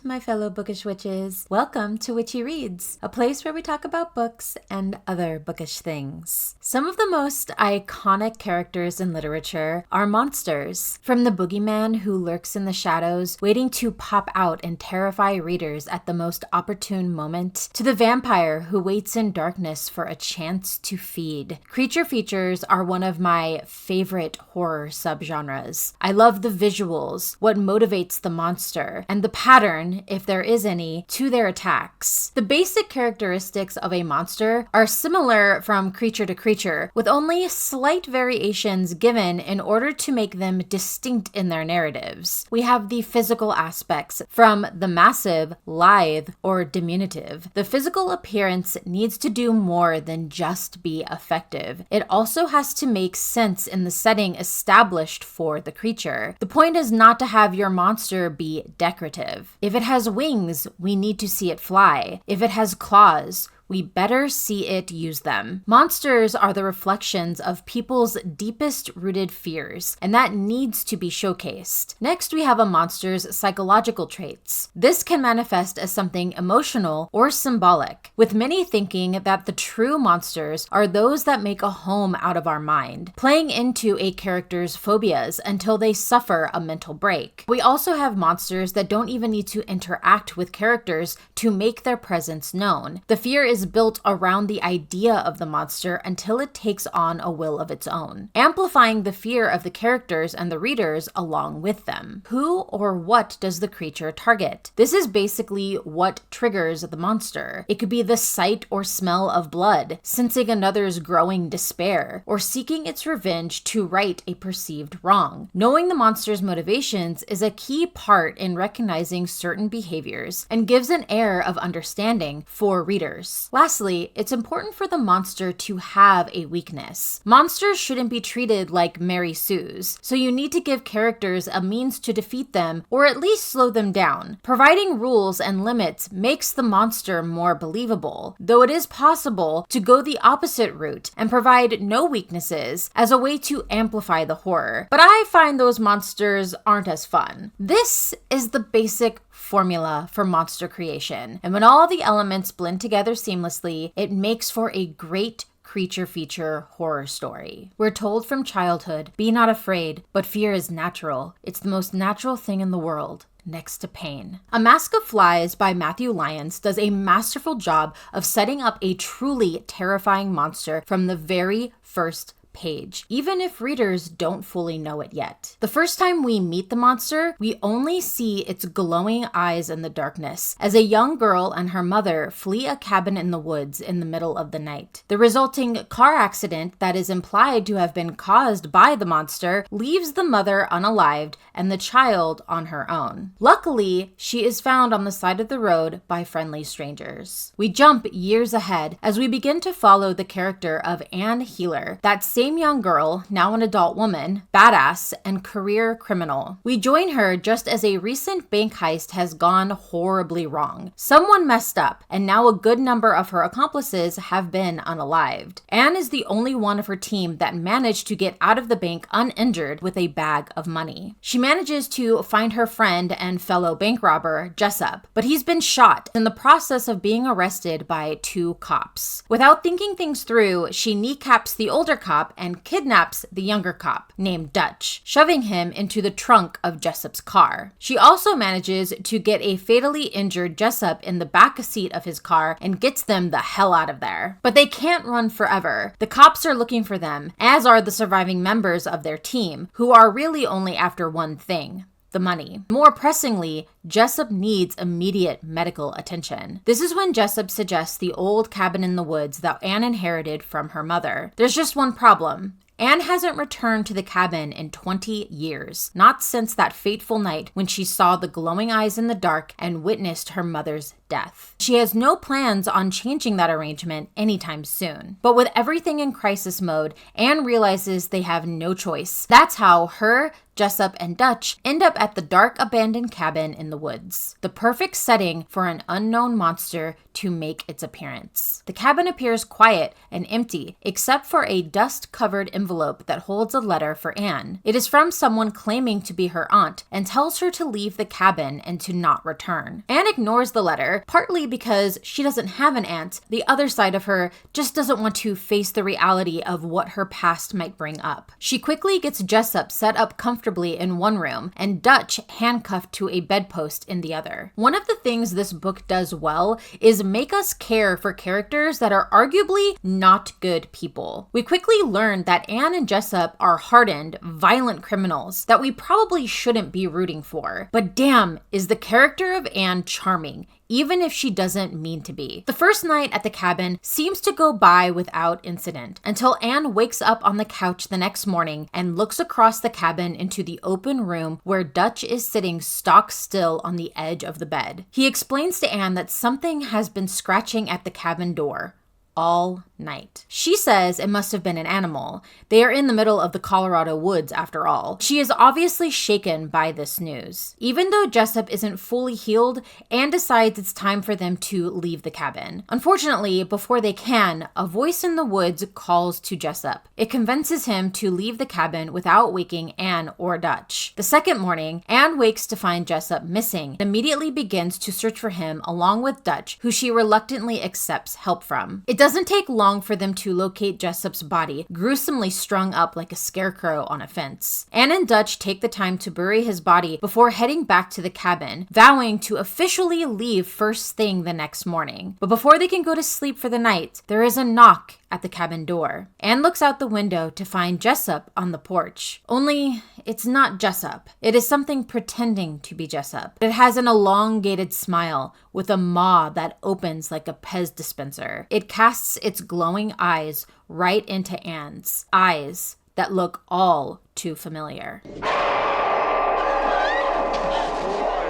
my fellow bookish witches. Welcome to Witchy Reads, a place where we talk about books and other bookish things. Some of the most iconic characters in literature are monsters. From the boogeyman who lurks in the shadows, waiting to pop out and terrify readers at the most opportune moment, to the vampire who waits in darkness for a chance to feed. Creature features are one of my favorite horror subgenres. I love the visuals, what motivates the monster, and the pattern, if there is any, to their attacks. The basic characteristics of a monster are similar from creature to creature, with only slight variations given in order to make them distinct in their narratives. We have the physical aspects, from the massive, lithe, or diminutive. The physical appearance needs to do more than just be effective. It also has to make sense in the setting established for the creature. The point is not to have your monster be decorative. If it has wings, we need to see it fly. If it has claws, we better see it use them. Monsters are the reflections of people's deepest rooted fears, and that needs to be showcased. Next, we have a monster's psychological traits. This can manifest as something emotional or symbolic, with many thinking that the true monsters are those that make a home out of our mind, playing into a character's phobias until they suffer a mental break. We also have monsters that don't even need to interact with characters to make their presence known. The fear is built around the idea of the monster until it takes on a will of its own, amplifying the fear of the characters and the readers along with them. Who or what does the creature target? This is basically what triggers the monster. It could be the sight or smell of blood, sensing another's growing despair, or seeking its revenge to right a perceived wrong. Knowing the monster's motivations is a key part in recognizing certain behaviors and gives an air of understanding for readers. Lastly, it's important for the monster to have a weakness. Monsters shouldn't be treated like Mary Sues, so you need to give characters a means to defeat them or at least slow them down. Providing rules and limits makes the monster more believable, though it is possible to go the opposite route and provide no weaknesses as a way to amplify the horror. But I find those monsters aren't as fun. This is the basic formula for monster creation, and when all the elements blend together seamlessly, it makes for a great creature feature horror story. We're told from childhood, be not afraid, but fear is natural. It's the most natural thing in the world, next to pain. A Mask of Flies by Matthew Lyons does a masterful job of setting up a truly terrifying monster from the very first page, even if readers don't fully know it yet. The first time we meet the monster, we only see its glowing eyes in the darkness as a young girl and her mother flee a cabin in the woods in the middle of the night. The resulting car accident that is implied to have been caused by the monster leaves the mother unalived and the child on her own. Luckily, she is found on the side of the road by friendly strangers. We jump years ahead as we begin to follow the character of Anne Healer, that same young girl, now an adult woman, badass, and career criminal. We join her just as a recent bank heist has gone horribly wrong. Someone messed up, and now a good number of her accomplices have been unalived. Anne is the only one of her team that managed to get out of the bank uninjured with a bag of money. She manages to find her friend and fellow bank robber, Jessup, but he's been shot in the process of being arrested by two cops. Without thinking things through, she kneecaps the older cop and kidnaps the younger cop, named Dutch, shoving him into the trunk of Jessup's car. She also manages to get a fatally injured Jessup in the back seat of his car and gets them the hell out of there. But they can't run forever. The cops are looking for them, as are the surviving members of their team, who are really only after one thing: the money. More pressingly, Jessup needs immediate medical attention. This is when Jessup suggests the old cabin in the woods that Anne inherited from her mother. There's just one problem. Anne hasn't returned to the cabin in 20 years, not since that fateful night when she saw the glowing eyes in the dark and witnessed her mother's death. She has no plans on changing that arrangement anytime soon. But with everything in crisis mode, Anne realizes they have no choice. That's how her, Jessup and Dutch end up at the dark abandoned cabin in the woods, the perfect setting for an unknown monster to make its appearance. The cabin appears quiet and empty, except for a dust-covered envelope that holds a letter for Anne. It is from someone claiming to be her aunt and tells her to leave the cabin and to not return. Anne ignores the letter, partly because she doesn't have an aunt. The other side of her just doesn't want to face the reality of what her past might bring up. She quickly gets Jessup set up comfortably in one room and Dutch handcuffed to a bedpost in the other. One of the things this book does well is make us care for characters that are arguably not good people. We quickly learn that Anne and Jessup are hardened, violent criminals that we probably shouldn't be rooting for. But damn, is the character of Anne charming, even if she doesn't mean to be. The first night at the cabin seems to go by without incident until Anne wakes up on the couch the next morning and looks across the cabin into the open room where Dutch is sitting stock still on the edge of the bed. He explains to Anne that something has been scratching at the cabin door all night. She says it must have been an animal. They are in the middle of the Colorado woods after all. She is obviously shaken by this news. Even though Jessup isn't fully healed, Anne decides it's time for them to leave the cabin. Unfortunately, before they can, a voice in the woods calls to Jessup. It convinces him to leave the cabin without waking Anne or Dutch. The second morning, Anne wakes to find Jessup missing and immediately begins to search for him along with Dutch, who she reluctantly accepts help from. It doesn't take long for them to locate Jessup's body, gruesomely strung up like a scarecrow on a fence. Anne and Dutch take the time to bury his body before heading back to the cabin, vowing to officially leave first thing the next morning. But before they can go to sleep for the night, there is a knock at the cabin door. Anne looks out the window to find Jessup on the porch. Only, it's not Jessup. It is something pretending to be Jessup. It has an elongated smile with a maw that opens like a Pez dispenser. It casts its glowing eyes right into Anne's, eyes that look all too familiar. Why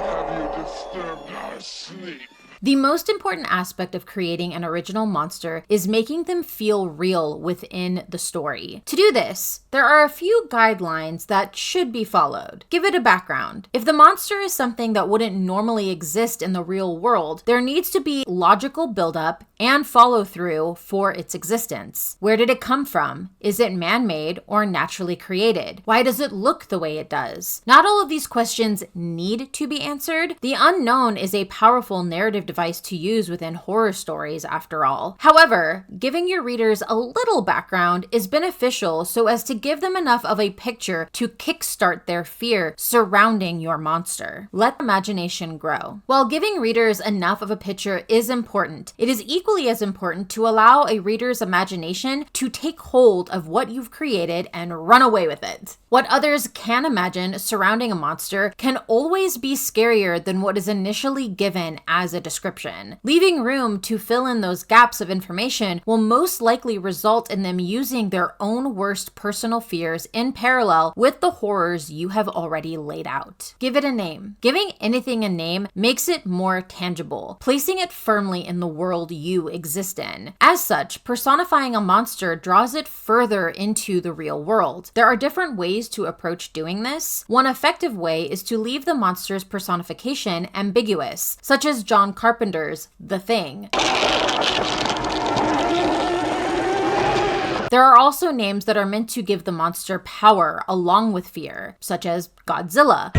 have you disturbed our sleep? The most important aspect of creating an original monster is making them feel real within the story. To do this, there are a few guidelines that should be followed. Give it a background. If the monster is something that wouldn't normally exist in the real world, there needs to be logical buildup and follow through for its existence. Where did it come from? Is it man-made or naturally created? Why does it look the way it does? Not all of these questions need to be answered. The unknown is a powerful narrative device to use within horror stories after all. However, giving your readers a little background is beneficial so as to give them enough of a picture to kickstart their fear surrounding your monster. Let imagination grow. While giving readers enough of a picture is important, it is equally as important to allow a reader's imagination to take hold of what you've created and run away with it. What others can imagine surrounding a monster can always be scarier than what is initially given as a description. Leaving room to fill in those gaps of information will most likely result in them using their own worst personal fears in parallel with the horrors you have already laid out. Give it a name. Giving anything a name makes it more tangible, placing it firmly in the world you exist in. As such, personifying a monster draws it further into the real world. There are different ways to approach doing this. One effective way is to leave the monster's personification ambiguous, such as John Carpenter's The Thing. There are also names that are meant to give the monster power along with fear, such as Godzilla.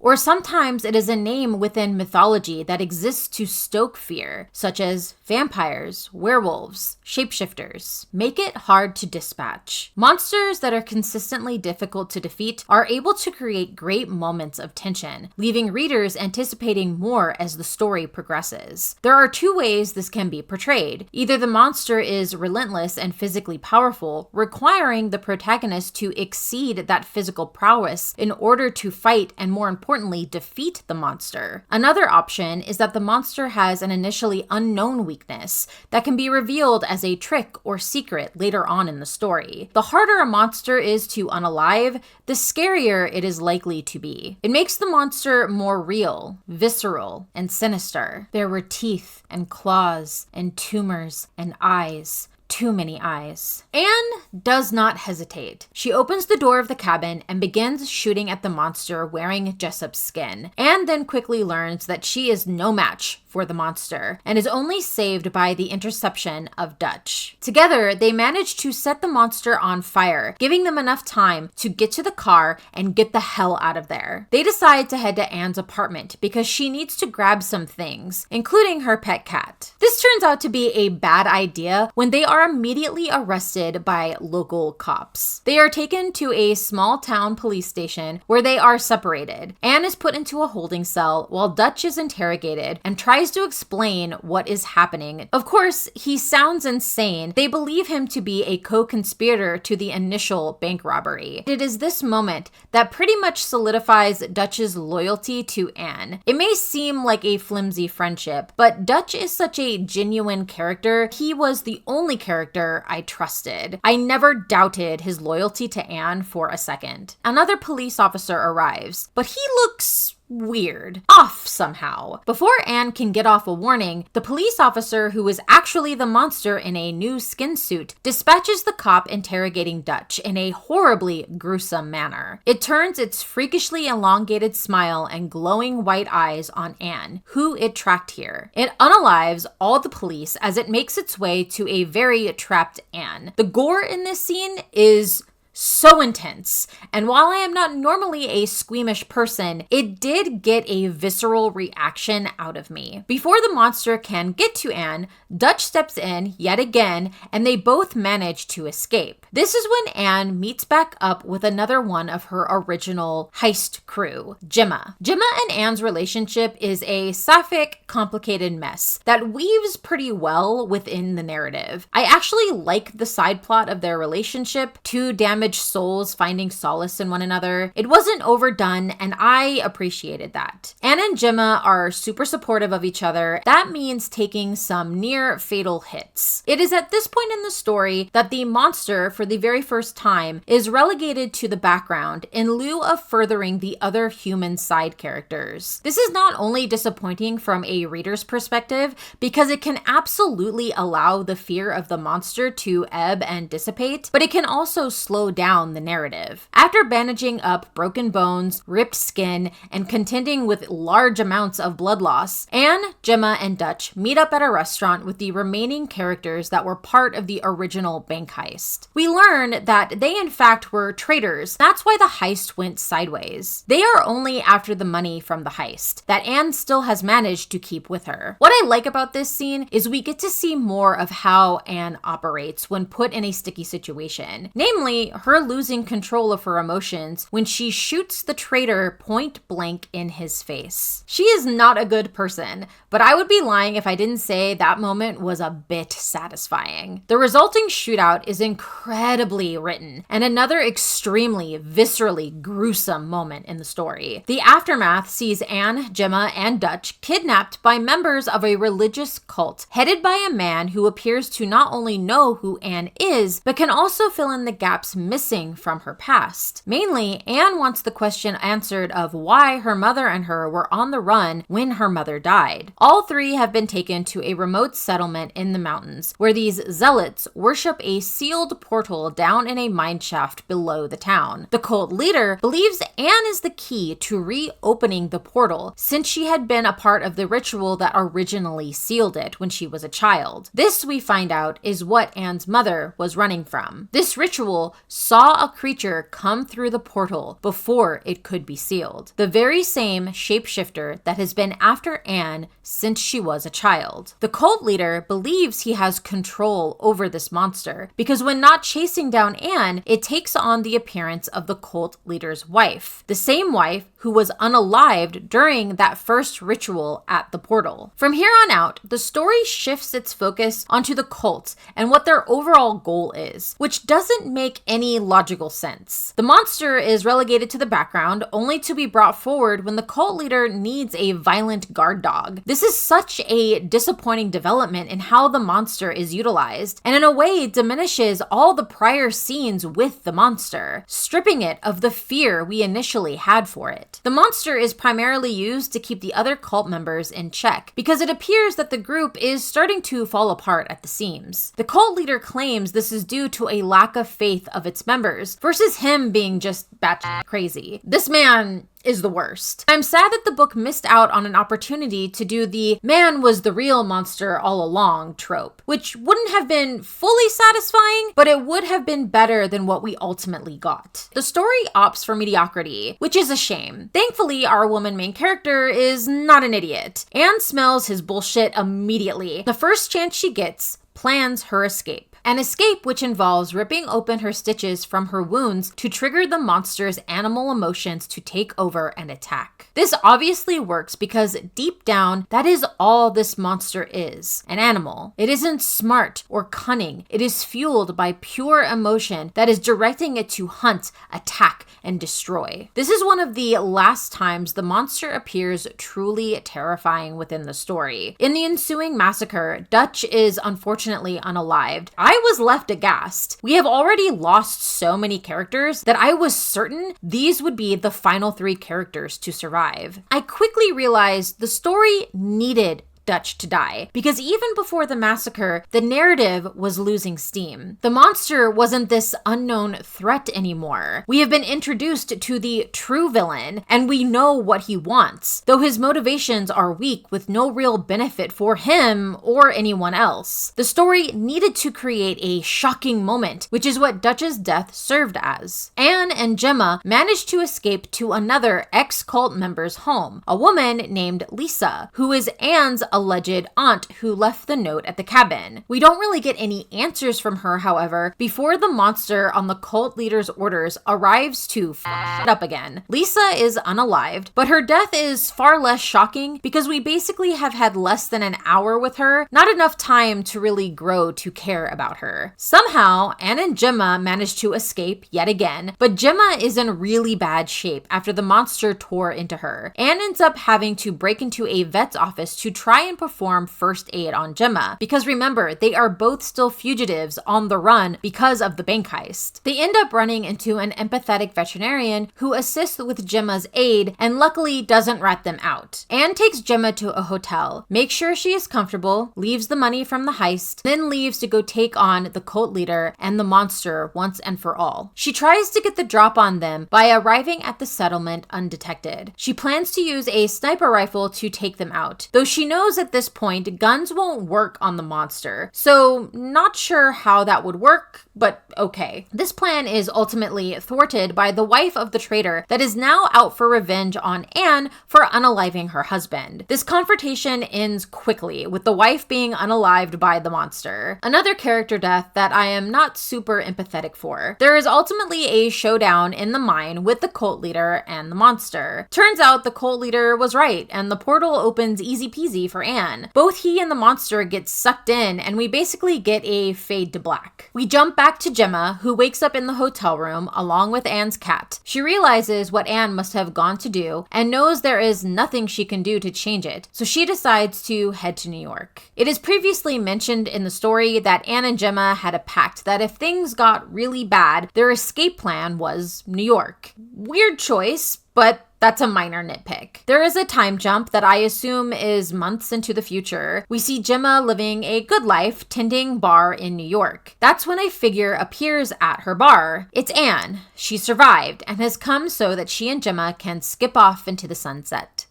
Or sometimes it is a name within mythology that exists to stoke fear, such as vampires, werewolves, shapeshifters. Make it hard to dispatch. Monsters that are consistently difficult to defeat are able to create great moments of tension, leaving readers anticipating more as the story progresses. There are two ways this can be portrayed. Either the monster is relentless and physically powerful, requiring the protagonist to exceed that physical prowess in order to fight and, more importantly, importantly, defeat the monster. Another option is that the monster has an initially unknown weakness that can be revealed as a trick or secret later on in the story. The harder a monster is to unalive, the scarier it is likely to be. It makes the monster more real, visceral, and sinister. There were teeth and claws and tumors and eyes. Too many eyes. Anne does not hesitate. She opens the door of the cabin and begins shooting at the monster wearing Jessup's skin. Anne then quickly learns that she is no match for the monster and is only saved by the interception of Dutch. Together, they manage to set the monster on fire, giving them enough time to get to the car and get the hell out of there. They decide to head to Anne's apartment because she needs to grab some things, including her pet cat. This turns out to be a bad idea when they are immediately arrested by local cops. They are taken to a small town police station where they are separated. Anne is put into a holding cell while Dutch is interrogated and tries to explain what is happening. Of course, he sounds insane. They believe him to be a co-conspirator to the initial bank robbery. It is this moment that pretty much solidifies Dutch's loyalty to Anne. It may seem like a flimsy friendship, but Dutch is such a genuine character. He was the only character I trusted. I never doubted his loyalty to Anne for a second. Another police officer arrives, but he looks weird. Off somehow. Before Anne can get off a warning, the police officer, who is actually the monster in a new skin suit, dispatches the cop interrogating Dutch in a horribly gruesome manner. It turns its freakishly elongated smile and glowing white eyes on Anne, who it tracked here. It unalives all the police as it makes its way to a very trapped Anne. The gore in this scene is so intense, and while I am not normally a squeamish person, it did get a visceral reaction out of me. Before the monster can get to Anne, Dutch steps in yet again, and they both manage to escape. This is when Anne meets back up with another one of her original heist crew, Gemma. Gemma and Anne's relationship is a sapphic, complicated mess that weaves pretty well within the narrative. I actually like the side plot of their relationship, two damaged souls finding solace in one another. It wasn't overdone, and I appreciated that. Anne and Gemma are super supportive of each other. That means taking some near fatal hits. It is at this point in the story that the monster, for the very first time, is relegated to the background in lieu of furthering the other human side characters. This is not only disappointing from a reader's perspective, because it can absolutely allow the fear of the monster to ebb and dissipate, but it can also slow down the narrative. After bandaging up broken bones, ripped skin, and contending with large amounts of blood loss, Anne, Gemma, and Dutch meet up at a restaurant with the remaining characters that were part of the original bank heist. We learn that they in fact were traitors. That's why the heist went sideways. They are only after the money from the heist that Anne still has managed to keep with her. What I like about this scene is we get to see more of how Anne operates when put in a sticky situation. Namely, her losing control of her emotions when she shoots the traitor point blank in his face. She is not a good person, but I would be lying if I didn't say that moment was a bit satisfying. The resulting shootout is incredibly written and another extremely viscerally gruesome moment in the story. The aftermath sees Anne, Gemma, and Dutch kidnapped by members of a religious cult headed by a man who appears to not only know who Anne is, but can also fill in the gaps missing from her past. Mainly, Anne wants the question answered of why her mother and her were on the run when her mother died. All three have been taken to a remote settlement in the mountains, where these zealots worship a sealed portal down in a mineshaft below the town. The cult leader believes Anne is the key to reopening the portal, since she had been a part of the ritual that originally sealed it when she was a child. This, we find out, is what Anne's mother was running from. This ritual saw a creature come through the portal before it could be sealed. The very same shapeshifter that has been after Anne since she was a child. The cult leader believes he has control over this monster because when not chasing down Anne, it takes on the appearance of the cult leader's wife. The same wife who was unalived during that first ritual at the portal. From here on out, the story shifts its focus onto the cult and what their overall goal is, which doesn't make any logical sense. The monster is relegated to the background only to be brought forward when the cult leader needs a violent guard dog. This is such a disappointing development in how the monster is utilized, and in a way diminishes all the prior scenes with the monster, stripping it of the fear we initially had for it. The monster is primarily used to keep the other cult members in check, because it appears that the group is starting to fall apart at the seams. The cult leader claims this is due to a lack of faith of its members, versus him being just batshit crazy. This man is the worst. I'm sad that the book missed out on an opportunity to do the man was the real monster all along trope, which wouldn't have been fully satisfying, but it would have been better than what we ultimately got. The story opts for mediocrity, which is a shame. Thankfully, our woman main character is not an idiot and smells his bullshit immediately. The first chance she gets, plans her escape. An escape which involves ripping open her stitches from her wounds to trigger the monster's animal emotions to take over and attack. This obviously works because deep down, that is all this monster is, an animal. It isn't smart or cunning. It is fueled by pure emotion that is directing it to hunt, attack, and destroy. This is one of the last times the monster appears truly terrifying within the story. In the ensuing massacre, Dutch is unfortunately unalived. I was left aghast. We have already lost so many characters that I was certain these would be the final 3 characters to survive. I quickly realized the story needed Dutch to die, because even before the massacre, the narrative was losing steam. The monster wasn't this unknown threat anymore. We have been introduced to the true villain, and we know what he wants, though his motivations are weak with no real benefit for him or anyone else. The story needed to create a shocking moment, which is what Dutch's death served as. Anne and Gemma managed to escape to another ex-cult member's home, a woman named Lisa, who is Anne's alleged aunt who left the note at the cabin. We don't really get any answers from her, however, before the monster on the cult leader's orders arrives to f*** it up again. Lisa is unalived, but her death is far less shocking because we basically have had less than an hour with her, not enough time to really grow to care about her. Somehow, Anne and Gemma manage to escape yet again, but Gemma is in really bad shape after the monster tore into her. Anne ends up having to break into a vet's office to try and perform first aid on Gemma, because remember, they are both still fugitives on the run because of the bank heist. They end up running into an empathetic veterinarian who assists with Gemma's aid and luckily doesn't rat them out. Anne takes Gemma to a hotel, makes sure she is comfortable, leaves the money from the heist, then leaves to go take on the cult leader and the monster once and for all. She tries to get the drop on them by arriving at the settlement undetected. She plans to use a sniper rifle to take them out, though she knows at this point guns won't work on the monster, so not sure how that would work, but okay. This plan is ultimately thwarted by the wife of the traitor that is now out for revenge on Anne for unaliving her husband. This confrontation ends quickly, with the wife being unalived by the monster. Another character death that I am not super empathetic for. There is ultimately a showdown in the mine with the cult leader and the monster. Turns out the cult leader was right, and the portal opens easy peasy for Anne. Both he and the monster get sucked in, and we basically get a fade to black. We jump back to Gemma, who wakes up in the hotel room along with Anne's cat. She realizes what Anne must have gone to do and knows there is nothing she can do to change it, so she decides to head to New York. It is previously mentioned in the story that Anne and Gemma had a pact that if things got really bad, their escape plan was New York. Weird choice, but that's a minor nitpick. There is a time jump that I assume is months into the future. We see Gemma living a good life tending bar in New York. That's when a figure appears at her bar. It's Anne. She survived and has come so that she and Gemma can skip off into the sunset.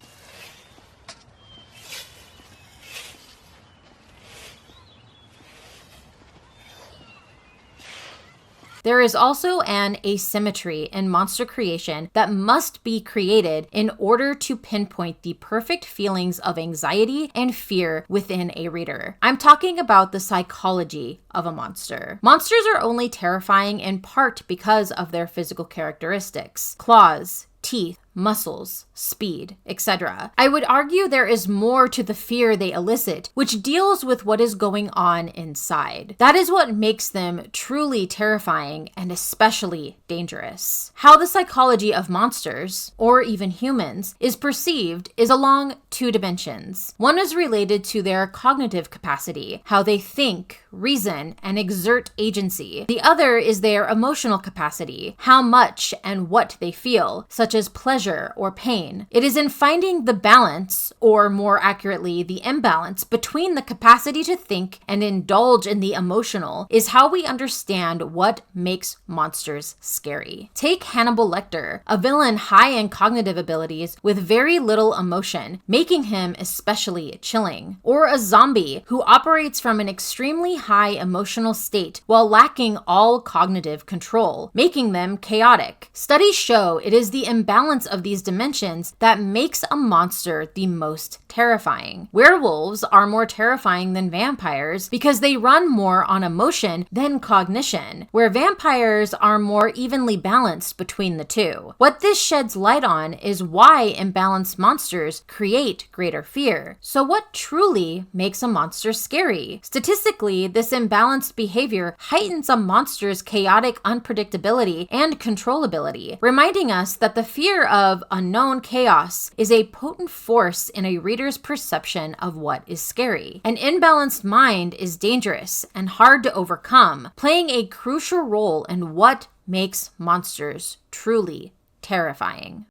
There is also an asymmetry in monster creation that must be created in order to pinpoint the perfect feelings of anxiety and fear within a reader. I'm talking about the psychology of a monster. Monsters are only terrifying in part because of their physical characteristics: claws, teeth, muscles, speed, etc. I would argue there is more to the fear they elicit, which deals with what is going on inside. That is what makes them truly terrifying and especially dangerous. How the psychology of monsters, or even humans, is perceived is along two dimensions. One is related to their cognitive capacity, how they think, reason, and exert agency. The other is their emotional capacity, how much and what they feel, such as pleasure or pain. It is in finding the balance, or more accurately, the imbalance between the capacity to think and indulge in the emotional is how we understand what makes monsters scary. Take Hannibal Lecter, a villain high in cognitive abilities with very little emotion, making him especially chilling. Or a zombie who operates from an extremely high emotional state while lacking all cognitive control, making them chaotic. Studies show it is the imbalance of these dimensions that makes a monster the most terrifying. Werewolves are more terrifying than vampires because they run more on emotion than cognition, where vampires are more evenly balanced between the two. What this sheds light on is why imbalanced monsters create greater fear. So what truly makes a monster scary? Statistically, this imbalanced behavior heightens a monster's chaotic unpredictability and controllability, reminding us that the fear of unknown chaos is a potent force in a reader's perception of what is scary. An imbalanced mind is dangerous and hard to overcome, playing a crucial role in what makes monsters truly terrifying.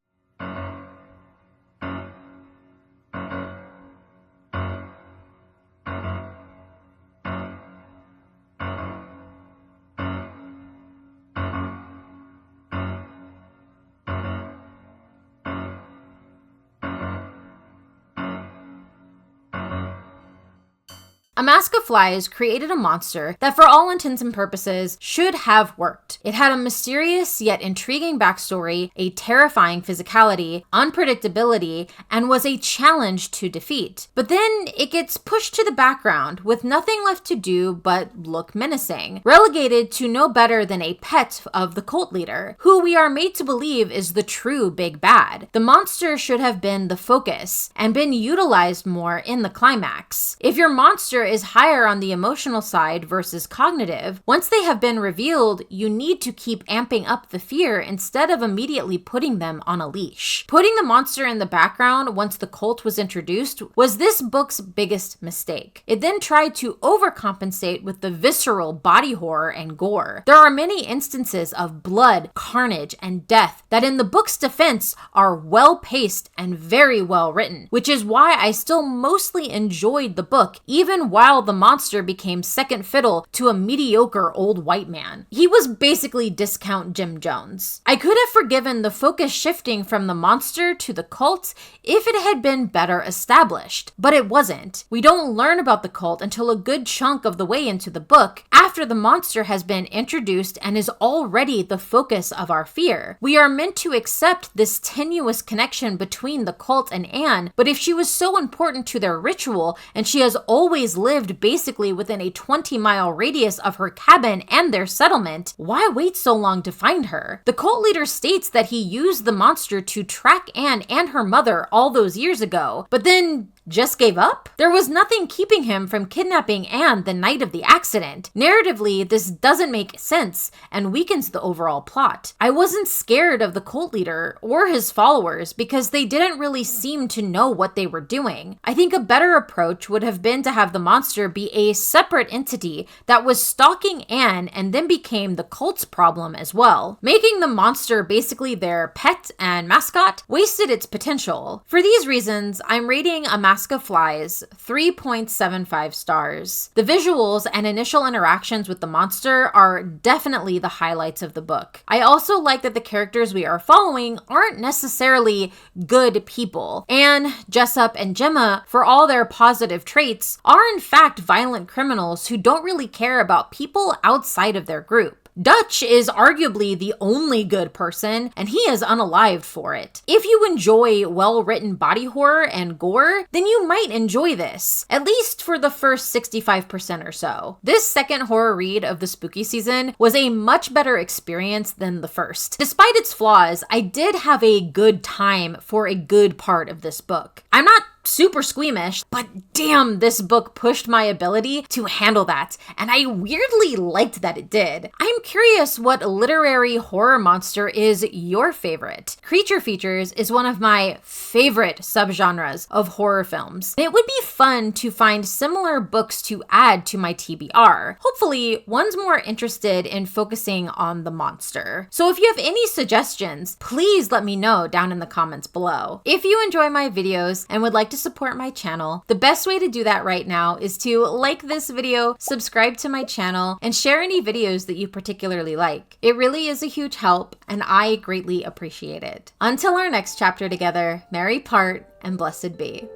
A Mask of Flies created a monster that for all intents and purposes should have worked. It had a mysterious yet intriguing backstory, a terrifying physicality, unpredictability, and was a challenge to defeat. But then it gets pushed to the background with nothing left to do but look menacing, relegated to no better than a pet of the cult leader, who we are made to believe is the true big bad. The monster should have been the focus and been utilized more in the climax. If your monster is higher on the emotional side versus cognitive, once they have been revealed, you need to keep amping up the fear instead of immediately putting them on a leash. Putting the monster in the background once the cult was introduced was this book's biggest mistake. It then tried to overcompensate with the visceral body horror and gore. There are many instances of blood, carnage, and death that in the book's defense are well paced and very well written, which is why I still mostly enjoyed the book even while the monster became second fiddle to a mediocre old white man. He was basically discount Jim Jones. I could have forgiven the focus shifting from the monster to the cult if it had been better established, but it wasn't. We don't learn about the cult until a good chunk of the way into the book, after the monster has been introduced and is already the focus of our fear. We are meant to accept this tenuous connection between the cult and Anne, but if she was so important to their ritual and she has always lived basically within a 20-mile radius of her cabin and their settlement, why wait so long to find her? The cult leader states that he used the monster to track Anne and her mother all those years ago, but then just gave up? There was nothing keeping him from kidnapping Anne the night of the accident. Narratively, this doesn't make sense and weakens the overall plot. I wasn't scared of the cult leader or his followers because they didn't really seem to know what they were doing. I think a better approach would have been to have the monster be a separate entity that was stalking Anne and then became the cult's problem as well. Making the monster basically their pet and mascot wasted its potential. For these reasons, I'm rating A Mask of Flies 3.75 stars. The visuals and initial interactions with the monster are definitely the highlights of the book. I also like that the characters we are following aren't necessarily good people. Anne, Jessup, and Gemma, for all their positive traits, are in fact violent criminals who don't really care about people outside of their group. Dutch is arguably the only good person, and he is unalived for it. If you enjoy well-written body horror and gore, then you might enjoy this, at least for the first 65% or so. This second horror read of the spooky season was a much better experience than the first. Despite its flaws, I did have a good time for a good part of this book. I'm not super squeamish, but damn, this book pushed my ability to handle that, and I weirdly liked that it did. I'm curious what literary horror monster is your favorite. Creature features is one of my favorite subgenres of horror films. It would be fun to find similar books to add to my TBR. Hopefully, one's more interested in focusing on the monster. So if you have any suggestions, please let me know down in the comments below. If you enjoy my videos and would like to support my channel, the best way to do that right now is to like this video, subscribe to my channel, and share any videos that you particularly like. It really is a huge help, and I greatly appreciate it. Until our next chapter together, merry part and blessed be.